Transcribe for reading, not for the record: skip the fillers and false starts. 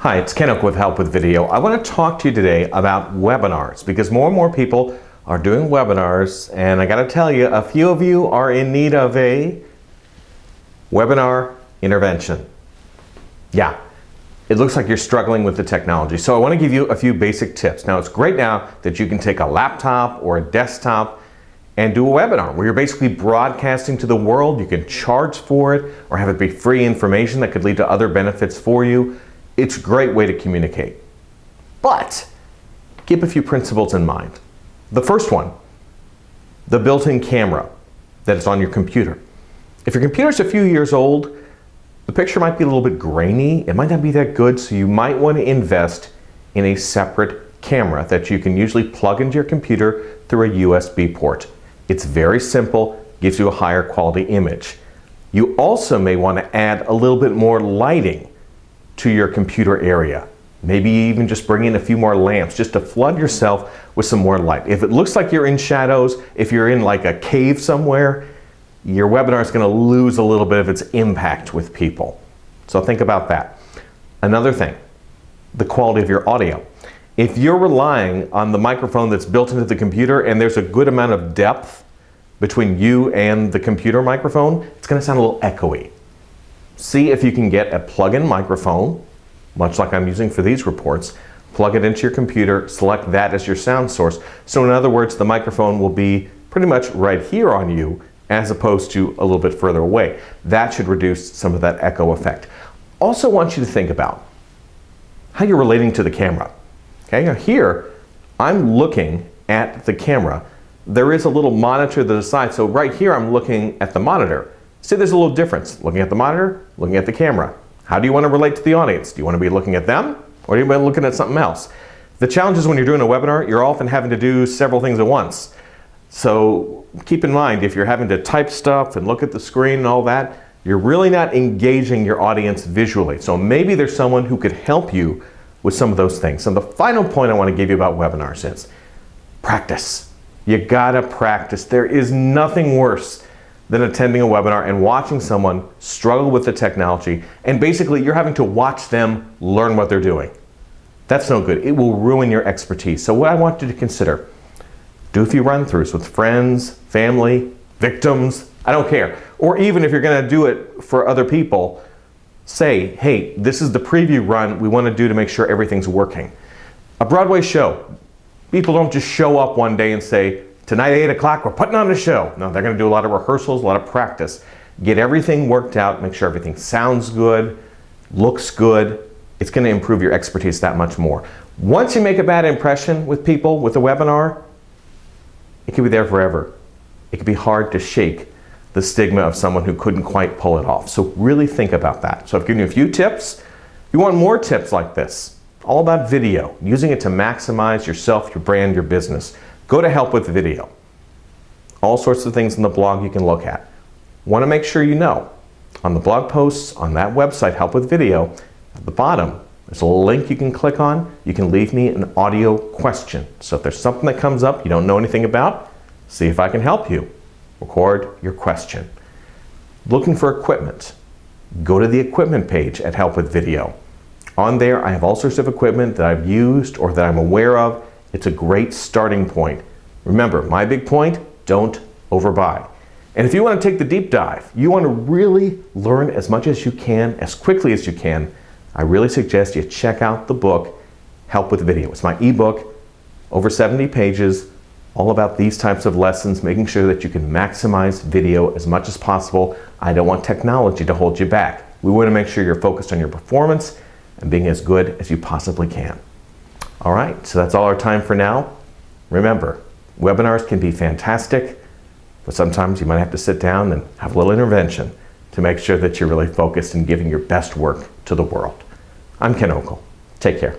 Hi, it's Ken Okel with Help with Video. I want to talk to you today about webinars because more and more people are doing webinars, and I got to tell you, a few of you are in need of a webinar intervention. Yeah, it looks like you're struggling with the technology. So I want to give you a few basic tips. Now, it's great now that you can take a laptop or a desktop and do a webinar where you're basically broadcasting to the world. You can charge for it or have it be free information that could lead to other benefits for you. It's a great way to communicate. But keep a few principles in mind. The first one, the built-in camera that is on your computer. If your computer's a few years old, the picture might be a little bit grainy. It might not be that good, so you might want to invest in a separate camera that you can usually plug into your computer through a USB port. It's very simple, gives you a higher quality image. You also may want to add a little bit more lighting to your computer area. Maybe even just bring in a few more lamps just to flood yourself with some more light. If it looks like you're in shadows, if you're in like a cave somewhere, your webinar is going to lose a little bit of its impact with people. So think about that. Another thing, the quality of your audio. If you're relying on the microphone that's built into the computer and there's a good amount of depth between you and the computer microphone, it's going to sound a little echoey. See if you can get a plug-in microphone, much like I'm using for these reports, plug it into your computer, select that as your sound source. So in other words, the microphone will be pretty much right here on you as opposed to a little bit further away. That should reduce some of that echo effect. Also want you to think about how you're relating to the camera. Okay, now here, I'm looking at the camera. There is a little monitor to the side, so right here I'm looking at the monitor. See, there's a little difference. Looking at the monitor, looking at the camera. How do you want to relate to the audience? Do you want to be looking at them, or do you want to be looking at something else? The challenge is when you're doing a webinar, you're often having to do several things at once. So keep in mind, if you're having to type stuff and look at the screen and all that, you're really not engaging your audience visually. So maybe there's someone who could help you with some of those things. And the final point I want to give you about webinars is practice. You gotta practice. There is nothing worse than attending a webinar and watching someone struggle with the technology, and basically you're having to watch them learn what they're doing. That's no good. It will ruin your expertise. So what I want you to consider, do a few run-throughs with friends, family, victims, I don't care. Or even if you're gonna do it for other people, say, hey, this is the preview run we want to do to make sure everything's working. A Broadway show, people don't just show up one day and say, tonight at 8 o'clock, we're putting on a show. No, they're going to do a lot of rehearsals, a lot of practice. Get everything worked out, make sure everything sounds good, looks good. It's going to improve your expertise that much more. Once you make a bad impression with people with a webinar, it could be there forever. It could be hard to shake the stigma of someone who couldn't quite pull it off. So really think about that. So I've given you a few tips. If you want more tips like this, all about video, using it to maximize yourself, your brand, your business, go to Help with Video. All sorts of things in the blog you can look at. Want to make sure you know, on the blog posts, on that website, Help with Video, at the bottom, there's a link you can click on. You can leave me an audio question. So if there's something that comes up you don't know anything about, see if I can help you. Record your question. Looking for equipment, go to the equipment page at Help with Video. On there, I have all sorts of equipment that I've used or that I'm aware of. It's a great starting point. Remember, my big point, don't overbuy. And if you want to take the deep dive, you want to really learn as much as you can, as quickly as you can, I really suggest you check out the book, Help with Video. It's my ebook, over 70 pages, all about these types of lessons, making sure that you can maximize video as much as possible. I don't want technology to hold you back. We want to make sure you're focused on your performance and being as good as you possibly can. All right, so that's all our time for now. Remember, webinars can be fantastic, but sometimes you might have to sit down and have a little intervention to make sure that you're really focused and giving your best work to the world. I'm Ken Okel. Take care.